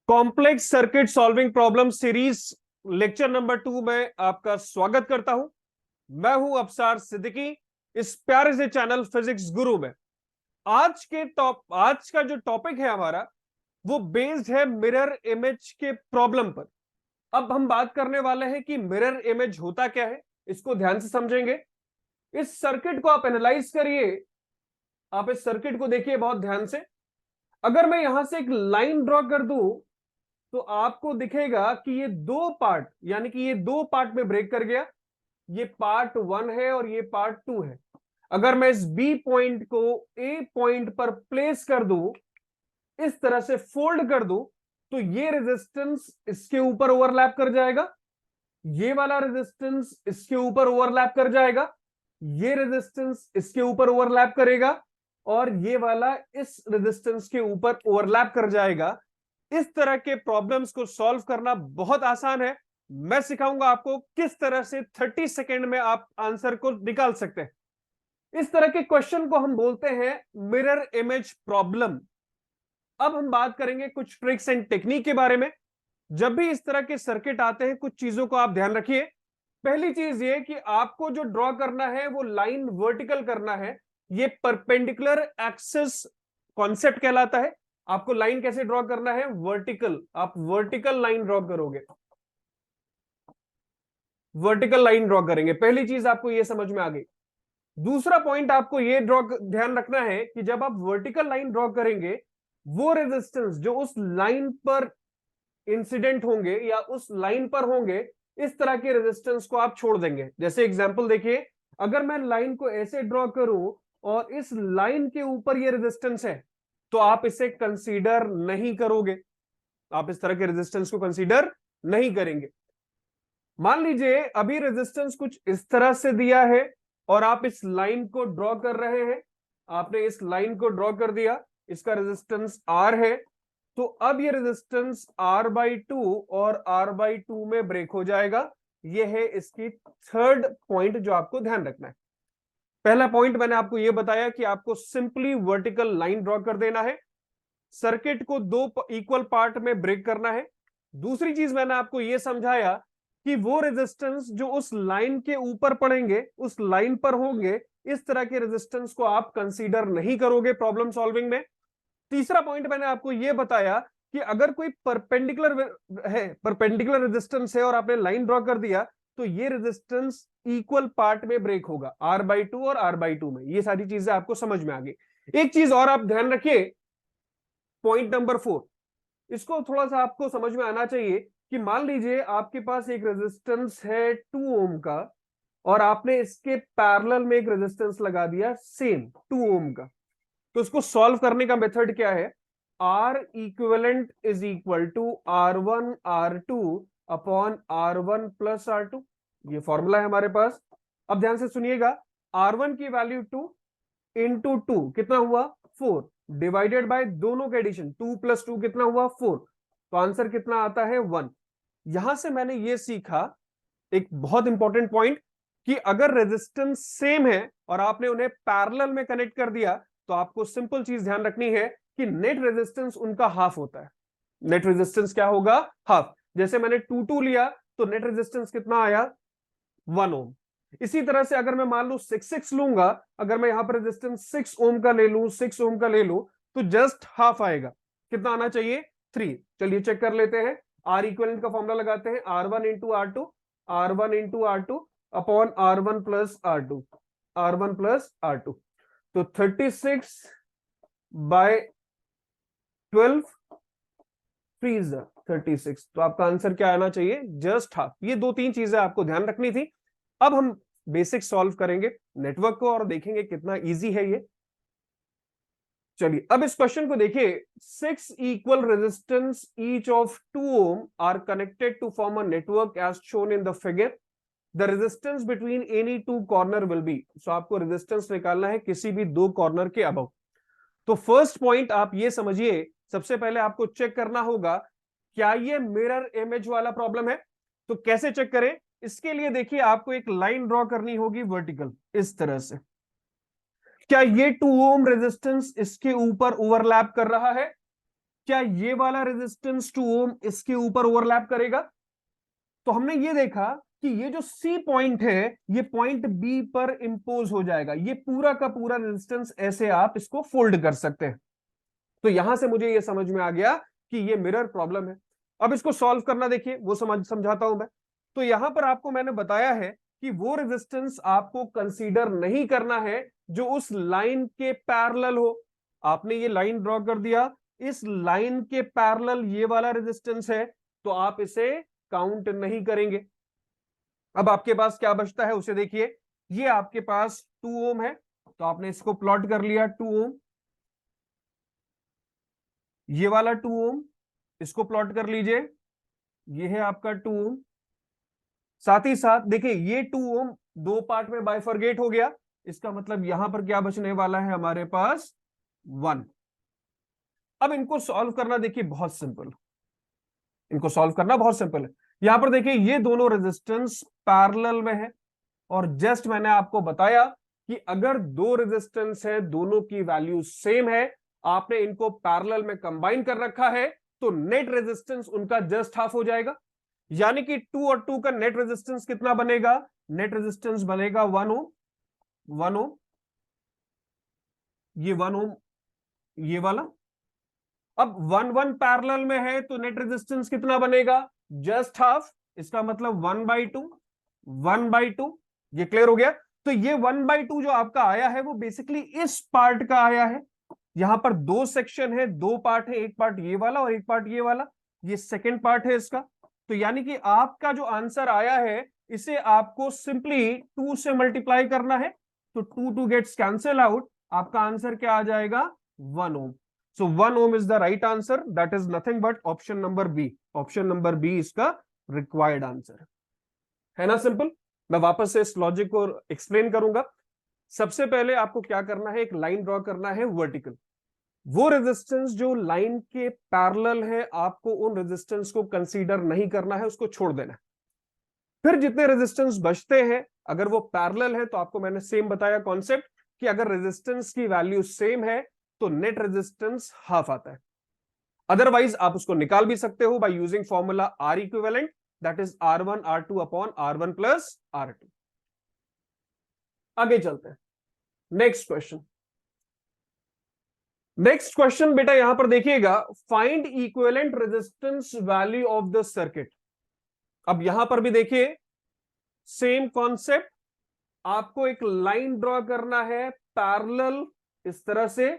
Complex circuit solving problem series lecture number 2 में आपका स्वागत करता हूं। मैं हूं अफसार सिद्दीकी, इस प्यारे से चैनल फिजिक्स गुरु में। आज का जो टॉपिक है हमारा, वो बेस्ड है मिरर इमेज के प्रॉब्लम पर। अब हम बात करने वाले हैं कि मिरर इमेज होता क्या है, इसको ध्यान से समझेंगे। इस सर्किट को आप एनालाइज करिए, आप इस सर्किट को देखिए बहुत ध्यान से। अगर मैं यहां से एक लाइन ड्रॉ कर दूं तो आपको दिखेगा कि ये दो पार्ट, यानी कि ये दो पार्ट में ब्रेक कर गया। ये पार्ट 1 है और ये पार्ट 2 है। अगर मैं इस बी पॉइंट को ए पॉइंट पर प्लेस कर दूं, इस तरह से फोल्ड कर दूं, तो ये रेजिस्टेंस इसके ऊपर ओवरलैप कर जाएगा, ये वाला रेजिस्टेंस इसके ऊपर ओवरलैप कर जाएगा, ये रेजिस्टेंस इसके ऊपर ओवरलैप करेगा और ये वाला इस रेजिस्टेंस के ऊपर ओवरलैप कर जाएगा। इस तरह के प्रॉब्लम्स को सॉल्व करना बहुत आसान है। मैं सिखाऊंगा आपको किस तरह से 30 सेकेंड में आप आंसर को निकाल सकते हैं। इस तरह के क्वेश्चन को हम बोलते हैं मिरर इमेज प्रॉब्लम। अब हम बात करेंगे कुछ ट्रिक्स एंड टेक्निक के बारे में। जब भी इस तरह के सर्किट आते हैं, कुछ चीजों को आप ध्यान रखिए। पहली चीज ये कि आपको जो ड्रॉ करना है वो लाइन वर्टिकल करना है। ये परपेंडिकुलर एक्सिस कॉन्सेप्ट कहलाता है। आपको लाइन कैसे ड्रॉ करना है? वर्टिकल। आप वर्टिकल लाइन ड्रॉ करोगे, वर्टिकल लाइन ड्रॉ करेंगे। पहली चीज आपको यह समझ में आ गई। दूसरा पॉइंट आपको यह ध्यान रखना है कि जब आप वर्टिकल लाइन ड्रॉ करेंगे, वो रेजिस्टेंस जो उस लाइन पर इंसिडेंट होंगे या उस लाइन पर होंगे, इस तरह के रेजिस्टेंस को आप छोड़ देंगे। जैसे एग्जांपल देखिए, अगर मैं लाइन को ऐसे ड्रॉ करूं और इस लाइन के ऊपर ये रेजिस्टेंस है, तो आप इसे कंसीडर नहीं करोगे, आप इस तरह के रेजिस्टेंस को कंसीडर नहीं करेंगे। मान लीजिए अभी रेजिस्टेंस कुछ इस तरह से दिया है और आप इस लाइन को ड्रॉ कर रहे हैं। आपने इस लाइन को ड्रॉ कर दिया, इसका रेजिस्टेंस R है, तो अब ये रेजिस्टेंस R/2 और R/2 में ब्रेक हो जाएगा। ये है इसकी थर्ड पॉइंट जो आपको ध्यान रखना है। पहला पॉइंट मैंने आपको यह बताया कि आपको सिंपली वर्टिकल लाइन ड्रॉ कर देना है, सर्किट को दो इक्वल पार्ट में ब्रेक करना है। दूसरी चीज मैंने आपको यह समझाया कि वो रेजिस्टेंस जो उस लाइन के ऊपर पड़ेंगे, उस लाइन पर होंगे, इस तरह के रेजिस्टेंस को आप कंसीडर नहीं करोगे प्रॉब्लम सॉल्विंग में। तीसरा पॉइंट मैंने आपको यह बताया कि अगर कोई परपेंडिकुलर रेजिस्टेंस है और आपने लाइन ड्रॉ कर दिया, तो ये रेजिस्टेंस इक्वल पार्ट में ब्रेक होगा, R/2 और R/2 में। ये सारी चीजें आपको समझ में आ गई। एक चीज और आप ध्यान रखिए, पॉइंट नंबर 4, इसको थोड़ा सा आपको समझ में आना चाहिए कि मान लीजिए आपके पास एक रेजिस्टेंस है 2 ओम का और आपने इसके पैरेलल में एक रेजिस्टेंस लगा दिया सेम 2 ओम का। तो इसको सॉल्व करने का मेथड क्या है? R equivalent is equal to R1 R2 upon R1 plus R2। ये फॉर्मूला है हमारे पास। अब ध्यान से सुनिएगा, R1 की वैल्यू 2 इंटू 2 कितना हुआ? 4, डिवाइडेड बाय दोनों का एडिशन, 2 प्लस 2 कितना हुआ? 4। तो आंसर कितना आता है? 1। यहां से मैंने ये सीखा एक बहुत इंपॉर्टेंट पॉइंट कि अगर रेजिस्टेंस सेम है और आपने उन्हें पैरेलल में कनेक्ट कर दिया, तो आपको सिंपल चीज ध्यान रखनी है कि नेट रेजिस्टेंस उनका हाफ होता है। नेट रेजिस्टेंस क्या होगा? हाफ। जैसे मैंने 2 लिया तो नेट रेजिस्टेंस कितना आया? 1 ओम। इसी तरह से अगर मैं मान लू 6 लूंगा, अगर मैं यहां पर रेजिस्टेंस 6 ओम का ले लूं, 6 ओम का ले लूं, तो जस्ट हाफ आएगा। कितना आना चाहिए? 3। चलिए चेक कर लेते हैं। R इक्विवेलेंट का फॉर्मूला लगाते हैं, R1 into R2, R1 into R2 upon R1 plus R2, R1 plus R2। तो 36/12 फ्रीज 36। तो आपका आंसर क्या आना चाहिए? Just half. ये 2-3 चीजें आपको ध्यान रखनी थी। अब हम बेसिक सॉल्व करेंगे नेटवर्क को और देखेंगे कितना इजी है ये। चलिए अब इस क्वेश्चन को देखिए। 6 equal resistance each of 2 ohm are connected to form a network as shown in the figure. The resistance between any 2 corner will be. So आपको रेजिस्टेंस निकालना है किसी भी 2 कॉर्नर के अबव। तो फर्स्ट पॉइंट आप ये समझिए, सबसे पहले आपको चेक करना होगा क्या ये मिरर इमेज वाला प्रॉब्लम है। तो कैसे चेक करें? इसके लिए देखिए, आपको एक लाइन ड्रॉ करनी होगी वर्टिकल इस तरह से। क्या ये 2 ओम रेजिस्टेंस इसके ऊपर ओवरलैप कर रहा है? क्या ये वाला रेजिस्टेंस 2 ओम इसके ऊपर ओवरलैप करेगा? तो हमने ये देखा कि ये जो सी पॉइंट है ये पॉइंट बी पर इंपोज हो जाएगा, ये पूरा का पूरा रेजिस्टेंस ऐसे आप इसको फोल्ड कर सकते हैं। तो यहां से मुझे ये समझ में आ गया कि ये मिरर प्रॉब्लम है। अब इसको सॉल्व करना देखिए, वो समझाता हूं मैं। तो यहां पर आपको मैंने बताया है कि वो रेजिस्टेंस आपको कंसीडर नहीं करना है जो उस लाइन के पैरेलल हो। आपने ये लाइन ड्रॉ कर दिया, इस लाइन के पैरेलल ये वाला रेजिस्टेंस है, तो आप इसे काउंट नहीं करेंगे। अब आपके पास क्या बचता है उसे देखिए। ये आपके पास 2 ओम है, तो आपने इसको प्लॉट कर लिया 2 ओम। ये वाला 2 ओम इसको प्लॉट कर लीजिए, ये है आपका 2 ओम। साथ ही साथ देखिए ये 2 ओम दो पार्ट में बाइफरगेट हो गया, इसका मतलब यहां पर क्या बचने वाला है हमारे पास 1। अब इनको सॉल्व करना देखिए बहुत सिंपल, इनको सॉल्व करना बहुत सिंपल है। यहां पर देखिए ये दोनों रेजिस्टेंस पैरेलल में है, और जस्ट मैंने आपको बताया कि अगर दो रेजिस्टेंस है, दोनों की वैल्यू सेम है, आपने इनको पैरेलल में कंबाइन कर रखा है, तो नेट रेजिस्टेंस उनका जस्ट हाफ हो जाएगा। यानी कि 2 और 2 का नेट रेजिस्टेंस कितना बनेगा? नेट रेजिस्टेंस बनेगा 1 ओम, 1 ओम, ये 1 ओम, ये वाला। अब 1 1 पैरेलल में है तो नेट रेजिस्टेंस कितना बनेगा? जस्ट हाफ, इसका मतलब 1/2, 1/2। ये क्लियर हो गया? तो ये 1/2 जो आपका आया है वो बेसिकली इस पार्ट का आया है। यहां पर दो सेक्शन है, दो पार्ट है, एक पार्ट ये वाला और एक पार्ट ये वाला, ये सेकेंड पार्ट है इसका। तो यानी कि आपका जो आंसर आया है इसे आपको सिंपली 2 से मल्टीप्लाई करना है, तो 2 2 गेट्स कैंसिल आउट, आपका आंसर क्या आ जाएगा? 1 ohm. So 1 ohm is the right answer, that is nothing but option number B. Option number B इसका रिक्वायर्ड आंसर है ना। सिंपल। मैं वापस से इस लॉजिक को एक्सप्लेन करूंगा। सबसे पहले आपको क्या करना है, एक लाइन ड्रॉ करना है वर्टिकल। वो रेजिस्टेंस जो लाइन के पैरेलल है, आपको उन रेजिस्टेंस को कंसीडर नहीं करना है, उसको छोड़ देना है। फिर जितने रेजिस्टेंस बचते हैं, अगर वो पैरेलल है तो आपको मैंने सेम बताया कॉन्सेप्ट कि अगर रेजिस्टेंस की वैल्यू सेम है तो नेट रेजिस्टेंस हाफ आता है। अदरवाइज आप उसको निकाल भी सकते हो by using formula R equivalent, that is R1 R2 upon R1 plus R2। आगे चलते हैं, नेक्स्ट क्वेश्चन। नेक्स्ट क्वेश्चन बेटा यहां पर देखिएगा, find equivalent resistance value of the circuit. अब यहां पर भी देखिए सेम कॉन्सेप्ट, आपको एक लाइन ड्रॉ करना है पैरेलल इस तरह से,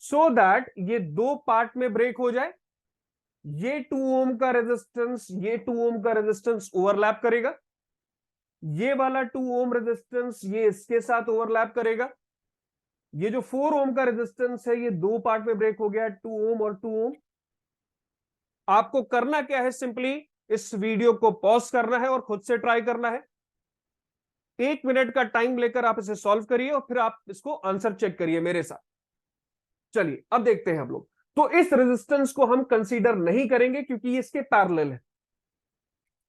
सो दैट ये दो पार्ट में ब्रेक हो जाए। ये 2 ओम का रेजिस्टेंस, ये 2 ओम का रेजिस्टेंस ओवरलैप करेगा, ये वाला 2 ओम रेजिस्टेंस ये इसके साथ ओवरलैप करेगा। ये जो 4 ओम का रेजिस्टेंस है ये दो पार्ट में ब्रेक हो गया, 2 ओम और 2 ओम। आपको करना क्या है, सिंपली इस वीडियो को पॉज करना है और खुद से ट्राई करना है। 1 मिनट का टाइम लेकर आप इसे सॉल्व करिए और फिर आप इसको आंसर चेक करिए मेरे साथ। चलिए अब देखते हैं हम लोग। तो इस रेजिस्टेंस को हम कंसीडर नहीं करेंगे क्योंकि ये इसके पैरेलल है।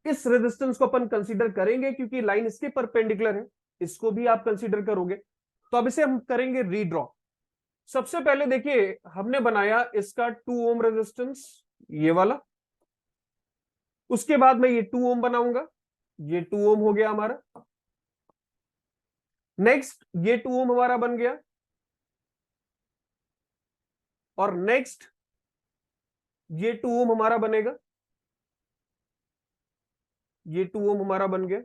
इस रेजिस्टेंस को अपन कंसीडर करेंगे क्योंकि लाइन इसके परपेंडिकुलर है, इसको भी आप कंसीडर करोगे। तो अब इसे हम करेंगे रीड्रॉ। सबसे पहले देखिए हमने बनाया इसका 2 ओम रेजिस्टेंस, ये वाला। उसके बाद मैं ये 2 ओम बनाऊंगा, ये 2 ओम हो गया हमारा। नेक्स्ट ये 2 ओम हमारा बन गया, और नेक्स्ट ये 2 ओम हमारा बनेगा, ये 2 ओम हमारा बन गया।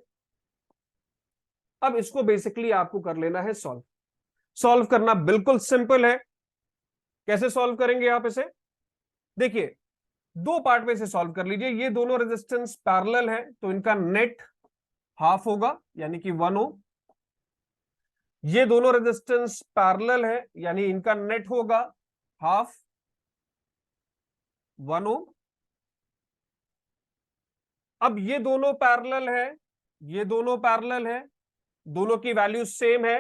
अब इसको बेसिकली आपको कर लेना है सॉल्व। सॉल्व करना बिल्कुल सिंपल है। कैसे सॉल्व करेंगे आप इसे? देखिए दो पार्ट में से सॉल्व कर लीजिए। ये दोनों रेजिस्टेंस पैरेलल है तो इनका नेट हाफ होगा, यानी कि 1 ओम। ये दोनों रेजिस्टेंस पैरेलल है यानी इनका नेट होगा हाफ, 1 ओम। अब ये दोनों पैरेलल है, ये दोनों पैरेलल है, दोनों की वैल्यू सेम है,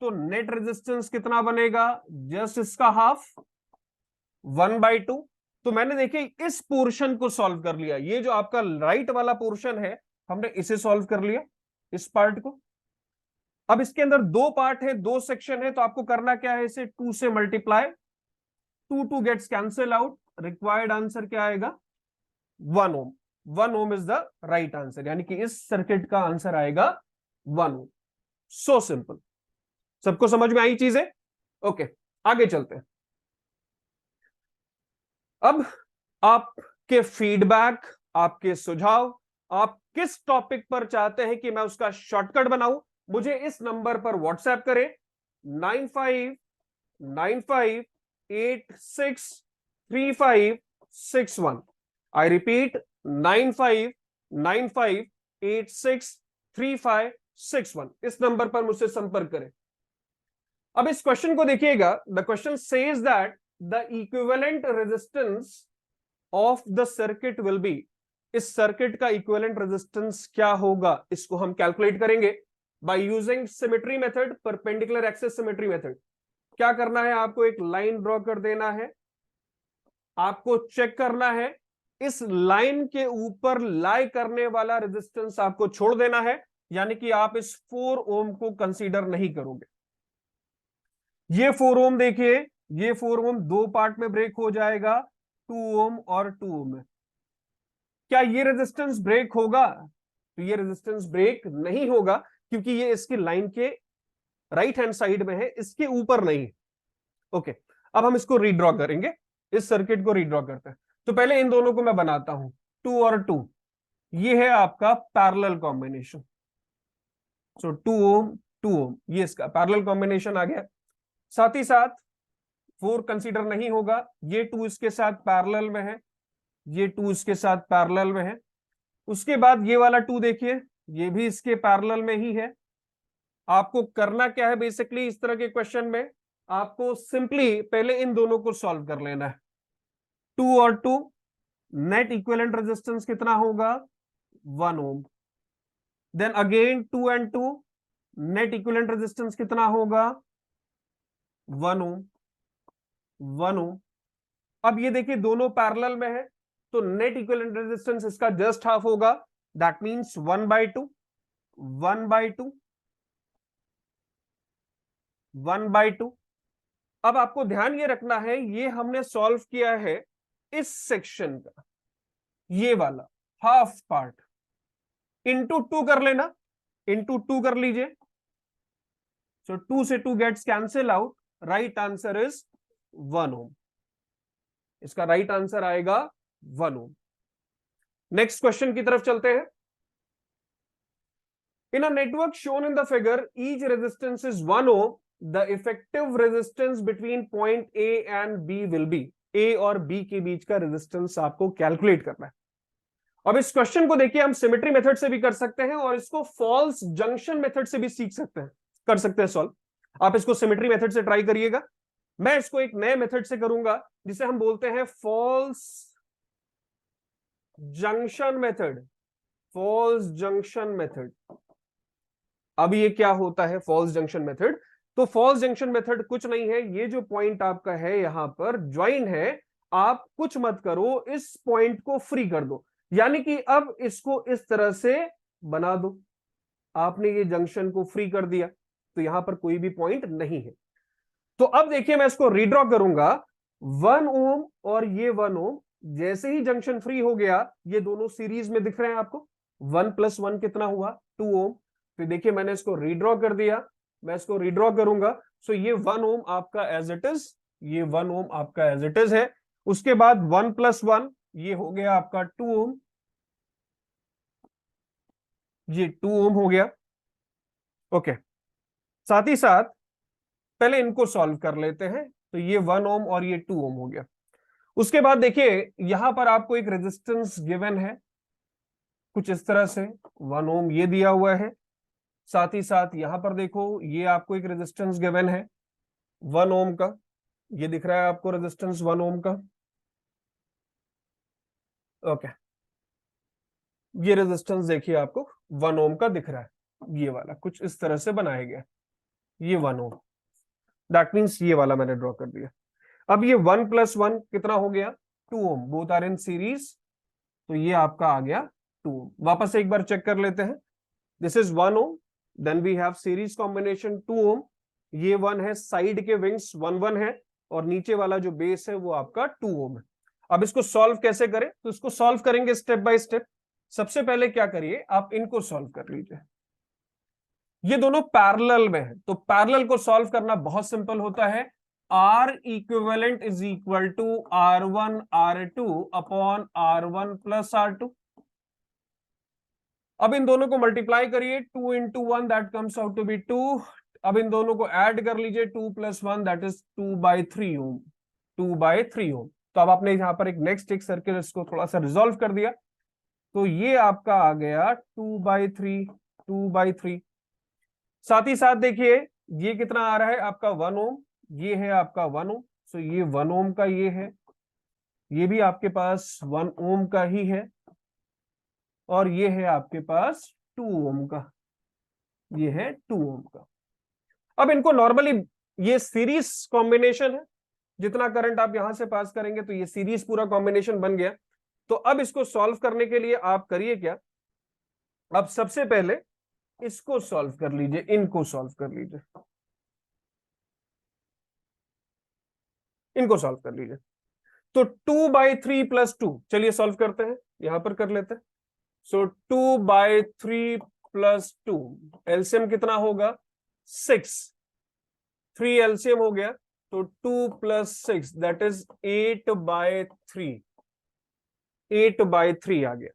तो नेट रेजिस्टेंस कितना बनेगा? जस्ट इसका हाफ, 1/2। तो मैंने देखिए इस पोर्शन को सॉल्व कर लिया, ये जो आपका राइट वाला पोर्शन है हमने इसे सॉल्व कर लिया, इस पार्ट को। अब इसके अंदर दो पार्ट है, दो सेक्शन है, तो आपको करना क्या है, इसे 2 से multiply. 2 gets cancel out, required answer क्या आएगा 1 ohm. 1 ohm is the right answer, यानी कि इस सर्किट का आंसर आएगा 1 ओम। So simple. सबको समझ में आई चीजें? ओके, आगे चलते हैं। अब आपके फीडबैक, आपके सुझाव, आप किस टॉपिक पर चाहते हैं कि मैं उसका शॉर्टकट बनाऊं, मुझे इस नंबर पर व्हाट्सएप करें 9595863561। I repeat 9595863561। इस नंबर पर मुझसे संपर्क करें। अब इस क्वेश्चन को देखिएगा। The question says that the equivalent resistance of the circuit will be. इस सर्किट का इक्विवेलेंट रेजिस्टेंस क्या होगा, इसको हम कैलकुलेट करेंगे by using symmetry method, perpendicular axis symmetry method. क्या करना है, आपको एक लाइन ड्रॉ कर देना है, आपको चेक करना है इस लाइन के ऊपर लाई करने वाला रेजिस्टेंस आपको छोड़ देना है, यानी कि आप इस 4 ओम को कंसीडर नहीं करोगे। ये 4 ओम देखिए, ये 4 ओम 2 पार्ट में ब्रेक हो जाएगा, 2 ओम और 2 ओम। क्या ये रेजिस्टेंस ब्रेक होगा? तो ये रेजिस्टेंस ब्रेक नहीं होगा, क्योंकि ये इसकी लाइन के राइट हैंड साइड में है, इसके ऊपर नहीं। ओके, अब हम इसको रीड्रॉ करेंगे, इस सर्किट को रीड्रॉ करते हैं। तो पहले इन दोनों को मैं बनाता हूं, 2 और 2। ये है आपका पैरेलल कॉम्बिनेशन। सो 2 ओम 2 ओम, ये इसका पैरेलल कॉम्बिनेशन आ गया। साथ ही साथ 4 कंसीडर नहीं होगा, ये 2 इसके साथ पैरेलल में है, ये 2 इसके साथ पैरेलल में है। उसके बाद ये वाला 2 देखिए, ये भी इसके पैरेलल में ही है। आपको करना क्या है बेसिकली इस तरह के क्वेश्चन में, आपको सिंपली पहले इन दोनों को सॉल्व कर लेना है। 2 और 2, नेट इक्विवेलेंट रेजिस्टेंस कितना होगा 1 ohm. Then again 2 and 2, net equivalent resistance कितना होगा 1 ओम। 1 ओम। अब ये देखिए दोनों पैरेलल में है, तो नेट इक्विवेलेंट रेजिस्टेंस इसका जस्ट हाफ होगा, दैट मींस 1/2। 1/2, 1/2। अब आपको ध्यान ये रखना है, ये हमने सॉल्व किया है इस सेक्शन का, ये वाला हाफ पार्ट, इंटू 2 कर लेना, इंटू 2 कर लीजिए। सो 2 से 2 gets cancel out, right answer is 1 ohm. इसका राइट आंसर आएगा 1 ओम। नेक्स्ट क्वेश्चन की तरफ चलते हैं। In a network shown in the figure each resistance is 1 ohm, the effective resistance between point A and B will be. A और B के बीच का resistance आपको कैलकुलेट करना है। अब इस क्वेश्चन को देखिए, हम सिमेट्री मेथड से भी कर सकते हैं और इसको फॉल्स जंक्शन मेथड से भी सीख सकते हैं, कर सकते हैं सॉल्व। आप इसको सिमेट्री मेथड से ट्राई करिएगा, मैं इसको एक नए मेथड से करूंगा जिसे हम बोलते हैं false junction method. False junction method. अब ये क्या होता है फॉल्स जंक्शन मेथड? तो फॉल्स जंक्शन मेथड कुछ नहीं है, ये जो पॉइंट आपका है यहां पर ज्वाइन है, आप कुछ मत करो, इस पॉइंट को फ्री कर दो, यानी कि अब इसको इस तरह से बना दो। आपने ये जंक्शन को फ्री कर दिया, तो यहां पर कोई भी पॉइंट नहीं है। तो अब देखिए मैं इसको रीड्रॉ करूंगा, 1 ओम और ये 1 ओम, जैसे ही जंक्शन फ्री हो गया ये दोनों सीरीज में दिख रहे हैं आपको। 1 + 1 कितना हुआ 2 ओम। फिर देखिए मैंने इसको रीड्रॉ कर दिया, मैं इसको रीड्रॉ करूंगा। सो ये 1 ओम आपका एज इट इज, ये 1 ओम आपका एज इट इज है। उसके बाद 1 + 1 ये हो गया आपका 2 ओम, ये 2 ओम हो गया। ओके, साथ ही साथ पहले इनको सॉल्व कर लेते हैं। तो ये 1 ओम और ये 2 ओम हो गया। उसके बाद देखिए यहां पर आपको एक रेजिस्टेंस गिवन है कुछ इस तरह से, 1 ओम ये दिया हुआ है। साथ ही साथ यहां पर देखो ये आपको एक रेजिस्टेंस गिवन है 1 ओम का, ये दिख रहा है आपको रेजिस्टेंस 1 ओम का। ओके, ये रेजिस्टेंस देखिए आपको 1 ओम का दिख रहा है, ये वाला कुछ इस तरह से बनाया गया, ये 1 ओम, दैट मींस ये वाला मैंने ड्रॉ कर दिया। अब ये 1 + 1 कितना हो गया 2 ओम, बोथ आर इन सीरीज, तो ये आपका आ गया 2 ओम। वापस एक बार चेक कर लेते हैं, this is 1 ohm, then we have series combination 2 ohm, ये 1 है, साइड के विंग्स 1 1 है, और नीचे वाला जो बेस है वो आपका 2 ओम है। अब इसको सॉल्व कैसे करें, तो इसको सॉल्व करेंगे स्टेप बाय स्टेप। सबसे पहले क्या करिए, आप इनको सॉल्व कर लीजिए। ये दोनों पैरेलल में है, तो पैरेलल को सॉल्व करना बहुत सिंपल होता है। R equivalent is equal to R1 R2 upon R1 plus R2। अब इन दोनों को मल्टीप्लाई करिए, 2 into 1 that comes out to be 2। अब इन दोनों को ऐड कर लीजिए, 2 plus 1 that is 2/3 ohm, 2/3 ohm. तो अब आपने यहां पर एक नेक्स्ट एक सर्किल इसको थोड़ा सा रिजॉल्व कर दिया, तो ये आपका आ गया 2/3, 2/3। साथ ही साथ देखिए ये कितना आ रहा है आपका 1 ओम, ये है आपका 1 ओम, सो ये 1 ओम का ये है, ये भी आपके पास 1 ओम का ही है, और ये है आपके पास 2 ओम का, ये है 2 ओम का। अब इनको नॉर्मली ये सीरीज कॉम्बिनेशन है, जितना करंट आप यहां से पास करेंगे तो ये सीरीज पूरा कॉम्बिनेशन बन गया। तो अब इसको सॉल्व करने के लिए आप करिए क्या, अब सबसे पहले इसको सॉल्व कर लीजिए, इनको सॉल्व कर लीजिए, इनको सॉल्व कर लीजिए। तो 2/3 प्लस 2, चलिए सॉल्व करते हैं, यहां पर कर लेते हैं। सो 2/3 प्लस 2, एलसीएम कितना होगा 6, 3 एलसीएम हो गया, तो 2 प्लस 6 दैट इज 8/3, 8/3 आ गया,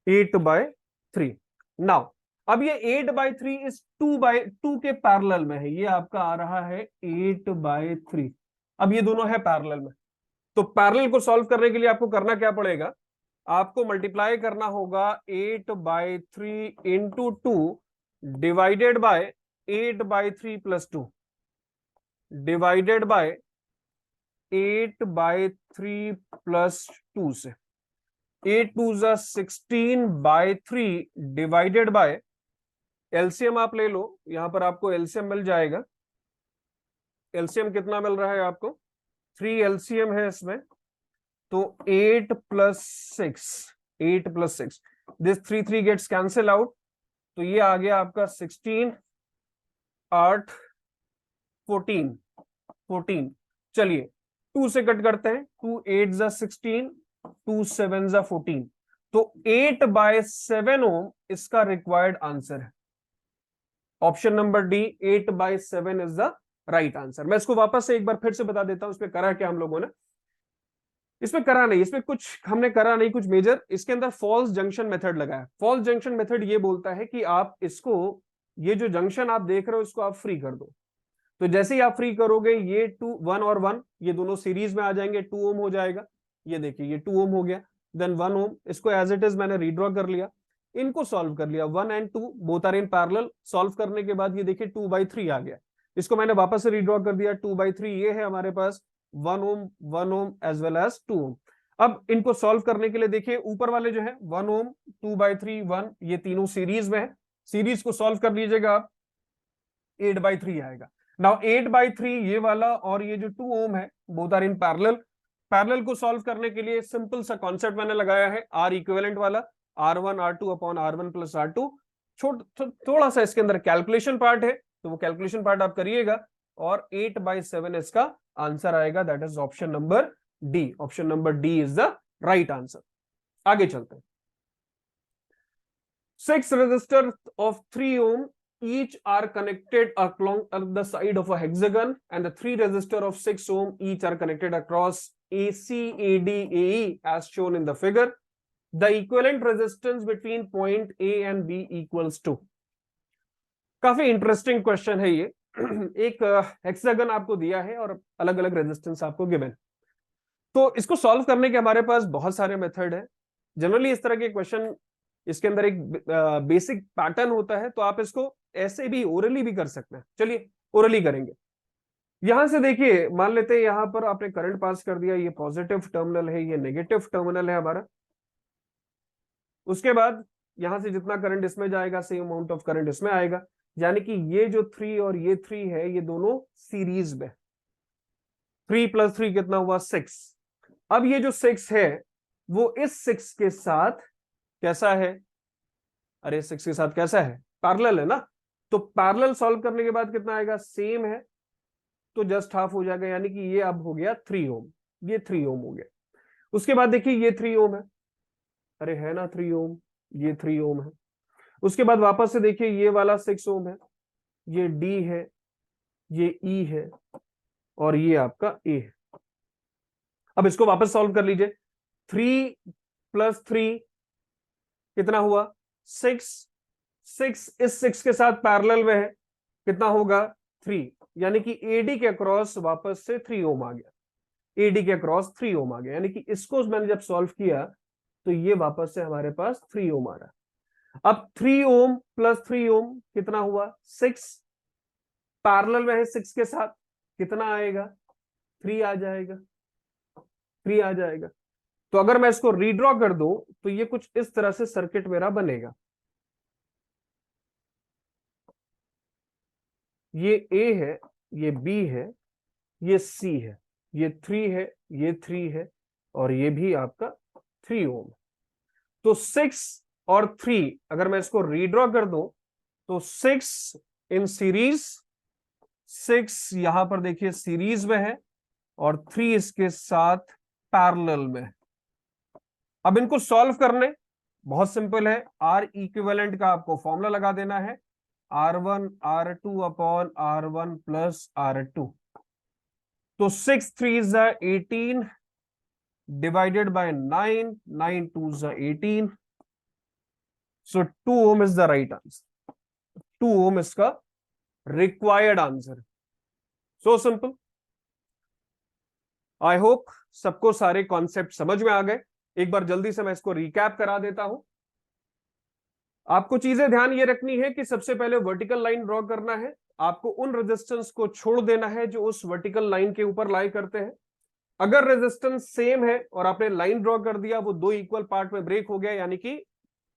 8/3। नाउ अब ये 8/3 इस 2/2 के पैरेलल में है, ये आपका आ रहा है 8/3। अब ये दोनों है पैरेलल में, तो पैरेलल को सॉल्व करने के लिए आपको करना क्या पड़ेगा, आपको मल्टीप्लाई करना होगा 8/3 into 2 divided by 8/3 plus 2 divided by 8/3 plus 2 से 8 2 जा 16/3 डिवाइडेड बाय, एलसीएम आप ले लो, यहां पर आपको एलसीएम मिल जाएगा। एलसीएम कितना मिल रहा है आपको, 3 एलसीएम है इसमें, तो 8 plus 6, 8 plus 6, this 3 gets cancel out, तो ये आ गया आपका 16, 8, 14, 14। चलिए 2 से कट करते हैं, 2 8 जा 16, 2 7 जा 14, तो 8/7 ओम इसका रिक्वायर्ड आंसर है। Option number D 8/7 is the right answer. मैं इसको वापस से एक बार फिर से बता देता हूं, इसमें करा क्या हम लोगों ने, इसमें करा नहीं, इसमें कुछ हमने करा नहीं कुछ मेजर, इसके अंदर फॉल्स जंक्शन मेथड लगाया। फॉल्स जंक्शन मेथड ये बोलता है कि आप इसको, ये जो जंक्शन आप देख रहे हो इसको आप फ्री कर दो। तो जैसे ही आप फ्री करोगे ये 2 1 और 1 ये दोनों सीरीज में आ जाएंगे, 2 ओम हो जाएगा, ये देखिए ये 2 ओम हो गया, देन 1 ओम, इसको एज इट इज मैंने रीड्रॉ कर लिया, इनको सॉल्व कर लिया, 1 and 2 both are in parallel. Solve करने के बाद ये देखिए 2/3 आ गया, इसको मैंने वापस से रीड्रॉ कर दिया, 2/3 ये है हमारे पास, 1 ओम 1 ओम एज वेल एज 2 ओम। अब इनको सॉल्व करने के लिए देखिए ऊपर वाले जो है 1 ओम 2/3 1, ये तीनों सीरीज में है, सीरीज को सॉल्व कर लीजिएगा आप, 8/3 आएगा। नाउ 8/3 ये वाला और ये जो 2 ओम है both are in parallel. Parallel को सॉल्व करने के लिए सिंपल सा कॉन्सेप्ट मैंने लगाया है, आर इक्विवेलेंट वाला, R1 R2 upon R1 plus R2। थोड़ा सा इसके अंदर कैलकुलेशन पार्ट है, तो वो कैलकुलेशन पार्ट आप करिएगा, और 8/7 इसका आंसर आएगा, that is option number D. Option number D is the right answer. आगे चलते हैं। 6 resistors of 3 ohm each are connected along the side of a hexagon, and the 3 resistors of 6 ohm each are connected across AC AD AE as shown in the figure. The equivalent resistance between point A and B equals to। काफी interesting question है ये। एक hexagon आपको दिया है और अलग अलग रेजिस्टेंस आपको गिवन, तो इसको सॉल्व करने के हमारे पास बहुत सारे मेथड है। जनरली इस तरह के क्वेश्चन, इसके अंदर एक बेसिक पैटर्न होता है, तो आप इसको ऐसे भी ओरली भी कर सकते हैं। चलिए ओरली करेंगे। यहां से देखिए, मान लेते हैं यहां पर आपने करंट पास कर दिया, ये पॉजिटिव टर्मिनल है, ये नेगेटिव टर्मिनल है हमारा। उसके बाद यहां से जितना करंट इसमें जाएगा सेम अमाउंट ऑफ करंट इसमें आएगा, यानी कि ये जो 3 और ये 3 है ये दोनों सीरीज में, 3 प्लस 3 कितना हुआ 6। अब ये जो 6 है वो इस 6 के साथ कैसा है, अरे 6 के साथ कैसा है, पैरेलल है ना, तो पैरेलल सॉल्व करने के बाद कितना आएगा, सेम है, तो जस्ट हाफ हो जाएगा, यानी कि ये अब हो गया 3 ओम, ये 3 ओम हो गया। उसके बाद देखिए ये 3 ओम है, अरे है ना 3 ओम, ये 3 ओम है। उसके बाद वापस से देखिए ये वाला 6 ओम है, ये डी है, ये ई है, और ये आपका ए है। अब इसको वापस सॉल्व कर लीजिए। 3 + 3 कितना हुआ 6, 6 इस 6 के साथ पैरेलल में है, कितना होगा 3, यानी कि एडी के अक्रॉस वापस से 3 ओम आ गया, एडी के अक्रॉस 3 ओम आ गया, यानी कि इसको मैंने जब सॉल्व किया तो ये वापस से हमारे पास 3 ओम आ रहा है। अब 3 ओम + 3 ओम कितना हुआ 6, पैरेलल में है 6 के साथ, कितना आएगा 3 आ जाएगा, 3 आ जाएगा। तो अगर मैं इसको रीड्रॉ कर दूं तो ये कुछ इस तरह से सर्किट मेरा बनेगा। ये ए है, ये बी है, ये सी है, ये 3 है, ये 3 है, और ये भी आपका 3 ओम। तो 6 और 3 अगर मैं इसको रीड्रॉ कर दूं तो 6 इन सीरीज, 6 यहां पर देखिए सीरीज में है, और 3 इसके साथ पैरेलल में है। अब इनको सॉल्व करने बहुत सिंपल है, आर इक्विवेलेंट का आपको फॉर्मूला लगा देना है, R1 R2 upon R1 plus R2। तो 6 3 18 divided by 9, 9 2 18, so 2 ohm is the right answer, 2 ohm इसका required answer. So simple. I hope सबको सारे कॉन्सेप्ट समझ में आ गए। एक बार जल्दी से मैं इसको रिकैप करा देता हूं। आपको चीजें ध्यान ये रखनी है कि सबसे पहले वर्टिकल लाइन ड्रॉ करना है, आपको उन रेजिस्टेंस को छोड़ देना है जो उस वर्टिकल लाइन के ऊपर लाई करते हैं। अगर रेजिस्टेंस सेम है और आपने लाइन ड्रॉ कर दिया, वो 2 इक्वल पार्ट में ब्रेक हो गया, यानी कि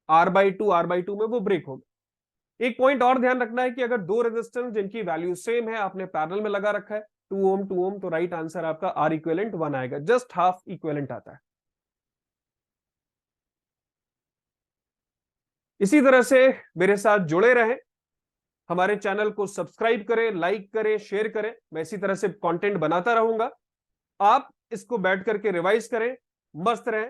R/2 में वो ब्रेक हो गया। एक पॉइंट और ध्यान रखना है कि अगर दो रेजिस्टेंस जिनकी वैल्यू सेम है आपने पैरेलल में लगा रखा है, 2 ओम 2 ओम, तो राइट आंसर आपका R इक्विवेलेंट 1 आएगा, जस्ट हाफ इक्विवेलेंट आता है। इसी तरह से मेरे साथ जुड़े रहें, हमारे चैनल को सब्सक्राइब करें, लाइक करें, शेयर करें। मैं इसी तरह से कंटेंट बनाता रहूंगा, आप इसको बैठ करके रिवाइज करें, मस्त रहें।